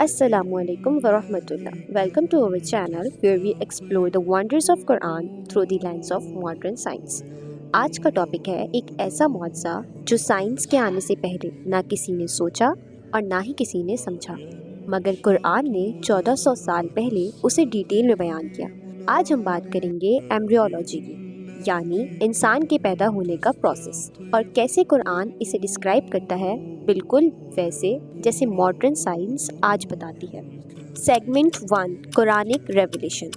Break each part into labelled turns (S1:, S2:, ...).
S1: Assalamu alaikum wa rahmatullah. Welcome to our channel where we explore the wonders of Quran through the lens of modern science. आज का topic है एक ऐसा मौजज़ा जो science के आने से पहले ना किसी ने सोचा और ना ही किसी ने समझा, मगर कुरान ने 1400 साल पहले उसे डिटेल में बयान किया। आज हम बात करेंगे एम्ब्रियोलॉजी की, यानी इंसान के पैदा होने का प्रोसेस, और कैसे कुरान इसे डिस्क्राइब करता है बिल्कुल वैसे जैसे मॉडर्न साइंस आज बताती है। सेगमेंट 1 कुरानिक रेवलेशन,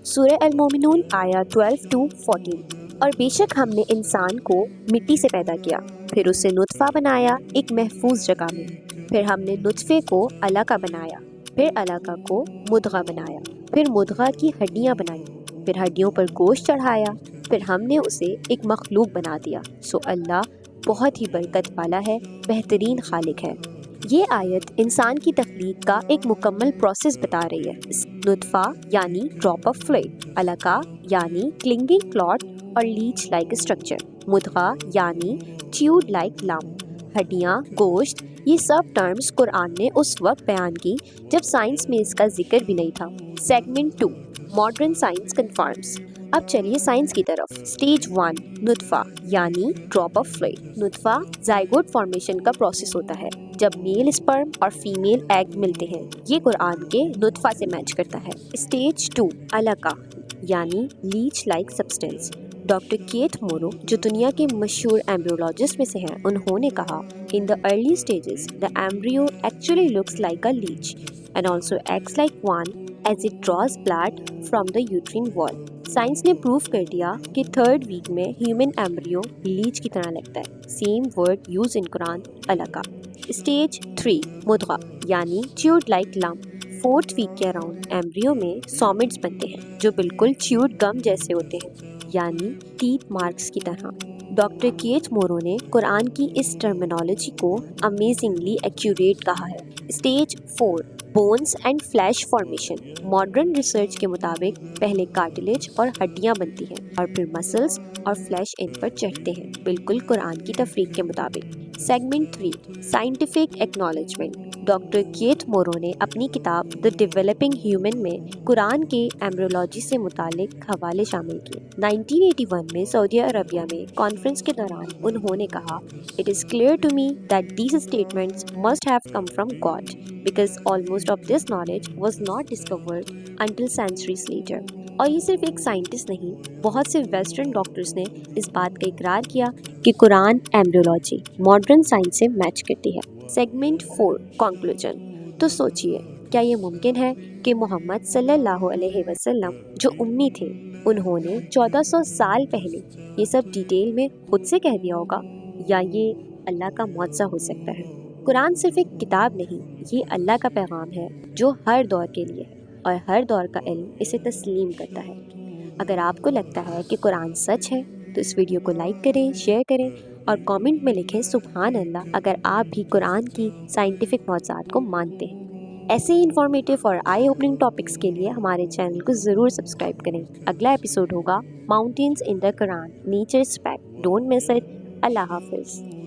S1: सूरह अल-मोमिनून आया 12 to 14। और बेशक हमने इंसान को मिट्टी से पैदा किया, फिर उसे नुत्फ़ा बनाया एक महफूज जगह में, फिर हमने नुत्फ़े को अलका बनाया, फिर अलका को मुद्गा बनाया, फिर मुद्गा की हड्डियाँ बनाई, फिर हड्डियों पर गोश्त चढ़ाया, फिर हमने उसे एक मखलूक बना दिया। सो अल्लाह बहुत ही बरकत वाला है, बेहतरीन खालिक है। ये आयत इंसान की तख्लीक का एक मुकम्मल प्रोसेस बता रही है। नुत्फ़ा यानी ड्रॉप ऑफ फ्लूइड, अलका यानी क्लिंगिंग क्लॉट और लीच लाइक स्ट्रक्चर, मुद्गा यानी च्यूड लाइक लम्प, हड्डियाँ, गोश्त, ये सब टर्म्स कुरान ने उस वक्त बयान की जब साइंस में इसका जिक्र भी नहीं था। Segment 2 modern science confirms. अब चलिए साइंस की तरफ। स्टेज 1 नुत्फ़ा यानी ड्रॉप ऑफ फ्लूइड। नुत्फ़ा जाइगोट फॉर्मेशन का प्रोसेस होता है जब मेल स्पर्म और फीमेल एग मिलते हैं। ये कुरान के नुत्फ़ा से मैच करता है। स्टेज 2 अलका यानी leech like substance. Doctor Keith Moore, जो दुनिया के मशहूर एम्ब्रियोलॉजिस्ट में से हैं, उन्होंने कहा, in the early stages the embryo actually looks like a leech and also acts like one as it draws blood from the uterine wall. Science ने प्रूव कर दिया कि 3rd वीक में ह्यूमन एम्ब्रियो लीच की तरह लगता है। Same word use in Quran, अलका। स्टेज 3 मुद्गा यानी chewed like lump. 4th week के अराउंड एम्ब्रियो में सोमिड्स बनते हैं जो बिल्कुल च्यूड गम जैसे होते हैं, यानी टीथ मार्क्स की तरह। डॉक्टर केट मोरो ने कुरान की इस टर्मिनोलॉजी को अमेजिंगली एक्यूरेट कहा है। Stage 4 bones and flash formation. Modern research के मुताबिक पहले कार्टिलेज और हड्डियां बनती हैं और फिर मसल्स और फ्लैश इन पर चढ़ते हैं, बिल्कुल कुरान की तफरीक के मुताबिक। Segment 3 scientific acknowledgement. Doctor Keith Moore ने अपनी किताब द डेवलपिंग ह्यूमन में कुरान के एम्ब्रियोलॉजी से मुतालिक हवाले शामिल किए। 1981 में सऊदी अरबिया में कॉन्फ्रेंस के दौरान उन्होंने कहा, it is clear to me that these statements must have come from God because almost of this knowledge was not discovered until centuries later. और ये सिर्फ एक साइंटिस्ट नहीं, बहुत से वेस्टर्न डॉक्टर्स ने इस बात का इकरार किया कि कुरान एम्ब्रियोलॉजी मॉडर्न साइंस से मैच करती है। Segment 4 conclusion. तो सोचिए, क्या ये मुमकिन है कि मोहम्मद सल्लल्लाहु अलैहि वसल्लम जो उम्मी थे, उन्होंने 1400 साल पहले ये सब डिटेल में खुद से कह दिया होगा, या ये अल्लाह का मौजज़ा हो सकता है? कुरान सिर्फ एक किताब नहीं, ये अल्लाह का पैगाम है जो हर दौर के लिए है और हर दौर का इल्म इसे तस्लीम करता है। अगर आपको लगता है कि कुरान सच है तो इस वीडियो को लाइक करें, शेयर करें और कमेंट में लिखें सुभान अल्लाह अगर आप भी कुरान की साइंटिफिक मौज़ूआत को मानते हैं। ऐसे ही इंफॉर्मेटिव और आई ओपनिंग टॉपिक्स के लिए हमारे चैनल को ज़रूर सब्सक्राइब करें। अगला एपिसोड होगा mountains in the Quran, nature aspect. Don't miss it. Allah हाफिज़।